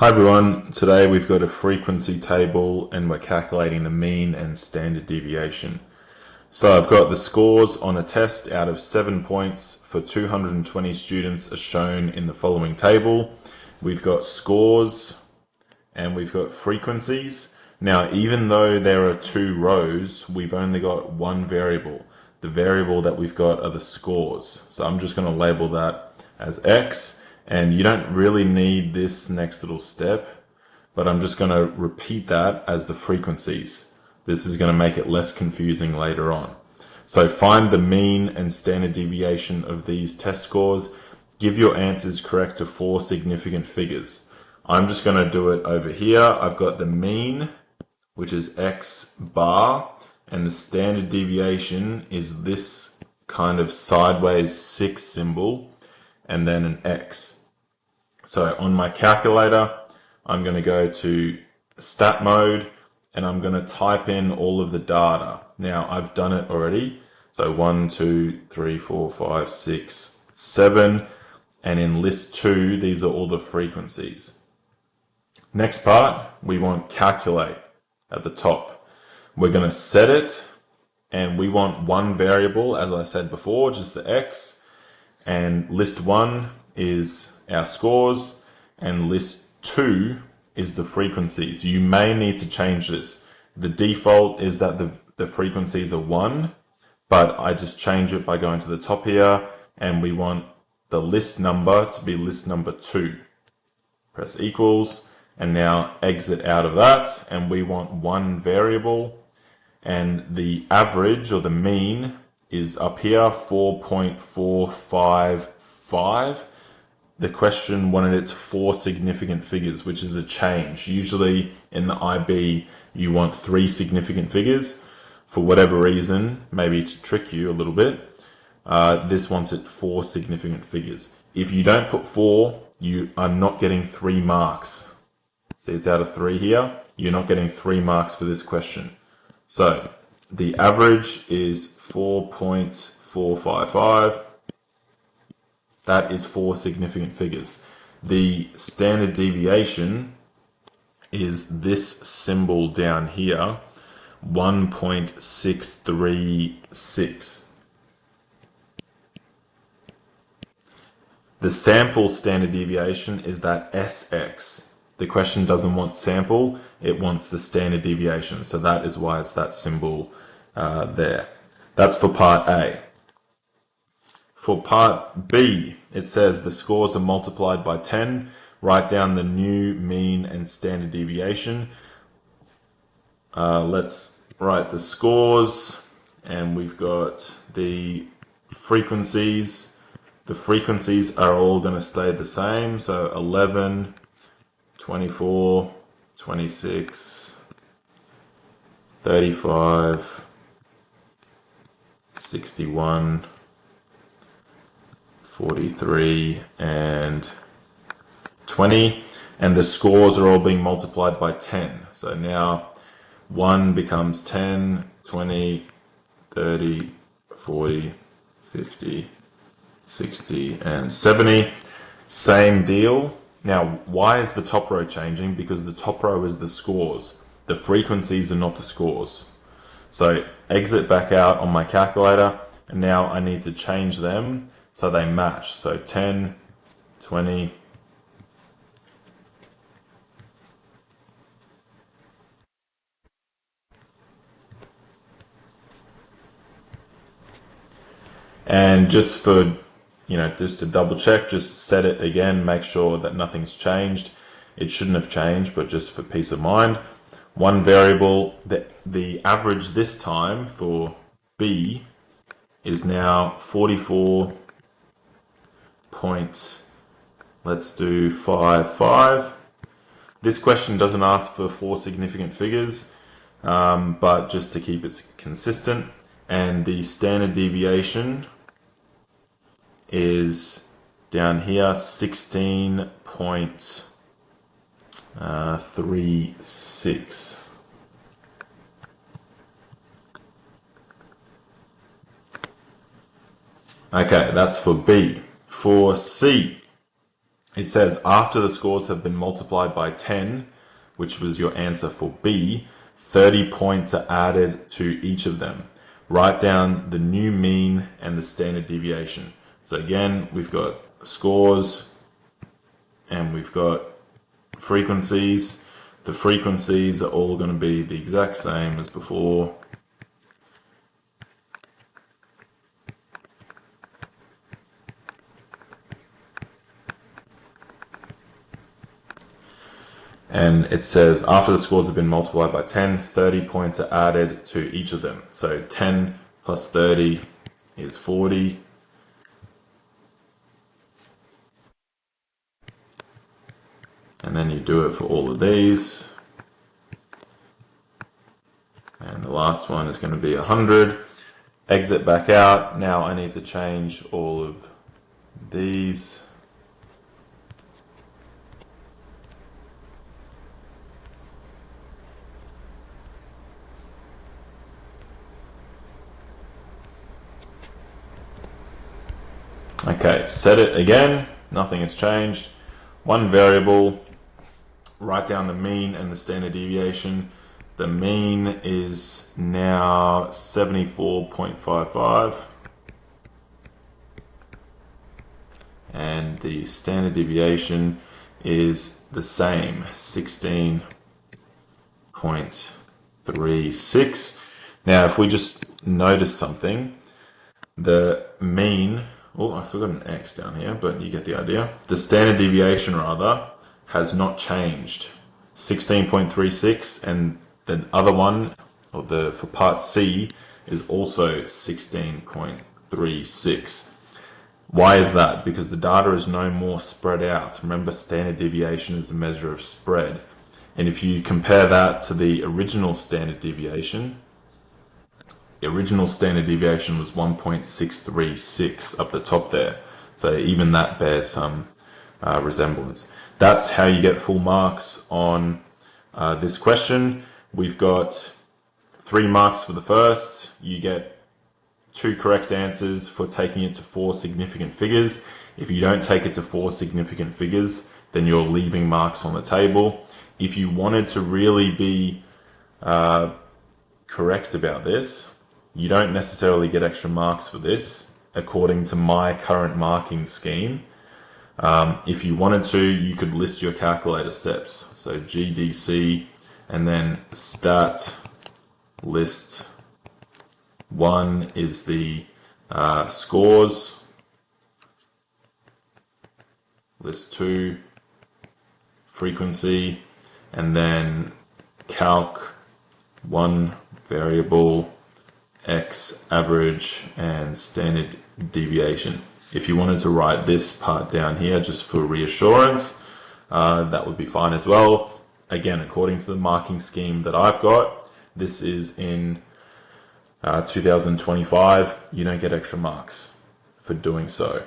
Hi everyone, today we've got a frequency table and we're calculating the mean and standard deviation. So I've got the scores on a test out of 7 points for 220 students as shown in the following table. We've got scores and we've got frequencies. Now even though there are 2 rows, we've only got one variable. The variable that we've got are the scores. So I'm just going to label that as X. And you don't really need this next little step, but I'm just going to repeat that as the frequencies. This is going to make it less confusing later on. So find the mean and standard deviation of these test scores. Give your answers correct to 4 significant figures. I'm just going to do it over here. I've got the mean, which is X bar, and the standard deviation is this kind of sideways 6 symbol, and then an X. So on my calculator, I'm going to go to stat mode and I'm going to type in all of the data. Now I've done it already. So 1, 2, 3, 4, 5, 6, 7. And in list 2, these are all the frequencies. Next part, we want calculate at the top. We're going to set it and we want one variable, as I said before, just the X. And list 1 is our scores, and list 2 is the frequencies. You may need to change this. The default is that the frequencies are 1, but I just change it by going to the top here, and we want the list number to be list number 2. Press equals, and now exit out of that, and we want one variable, and the average or the mean is up here, 4.455. The question wanted it to 4 significant figures, which is a change. Usually in the IB, you want 3 significant figures. For whatever reason, maybe to trick you a little bit, this wants it 4 significant figures. If you don't put 4, you are not getting 3 marks. See, it's out of 3 here. You're not getting 3 marks for this question. So the average is 4.455. That is 4 significant figures. The standard deviation is this symbol down here, 1.636. The sample standard deviation is that SX. The question doesn't want sample, it wants the standard deviation. So that is why it's that symbol there. That's for part A. For part B, it says the scores are multiplied by 10. Write down the new mean and standard deviation. Let's write the scores, and we've got the frequencies. The frequencies are all going to stay the same. So 11, 24, 26, 35, 61, 43, and 20, and the scores are all being multiplied by 10. So now 1 becomes 10, 20, 30, 40, 50, 60, and 70. Same deal. Now, why is the top row changing? Because the top row is the scores. The frequencies are not the scores. So exit back out on my calculator, and now I need to change them so they match. So 10, 20, and just for, just to double check, just set it again, make sure that nothing's changed. It shouldn't have changed, but just for peace of mind. One variable, the average this time for B is now 44 point, let's do 55. This question doesn't ask for 4 significant figures, but just to keep it consistent. And the standard deviation is down here, 16.36. Okay, that's for B. For C, It says after the scores have been multiplied by 10, which was your answer for B, 30 points are added to each of them. Write down the new mean and the standard deviation. So again, we've got scores and we've got frequencies. The frequencies are all going to be the exact same as before. And it says after the scores have been multiplied by 10, 30 points are added to each of them. So 10 plus 30 is 40. And then you do it for all of these. And the last one is going to be 100. Exit back out. Now I need to change all of these. Okay, set it again. Nothing has changed. One variable. Write down the mean and the standard deviation. The mean is now 74.55. And the standard deviation is the same, 16.36. Now, if we just notice something, the mean, oh, I forgot an X down here, but you get the idea. The standard deviation, rather, has not changed. 16.36, and the other one, or for part C, is also 16.36. Why is that? Because the data is no more spread out. Remember, standard deviation is a measure of spread. And if you compare that to the original standard deviation, the original standard deviation was 1.636 up the top there. So even that bears some resemblance. That's how you get full marks on this question. We've got 3 marks for the first. You get 2 correct answers for taking it to 4 significant figures. If you don't take it to 4 significant figures, then you're leaving marks on the table. If you wanted to really be correct about this, you don't necessarily get extra marks for this, according to my current marking scheme. If you wanted to, you could list your calculator steps. So GDC and then stat list 1 is the scores, list 2 frequency, and then calc 1 variable, X average, and standard deviation. If you wanted to write this part down here just for reassurance, that would be fine as well. Again, according to the marking scheme that I've got, this is in 2025. You don't get extra marks for doing so.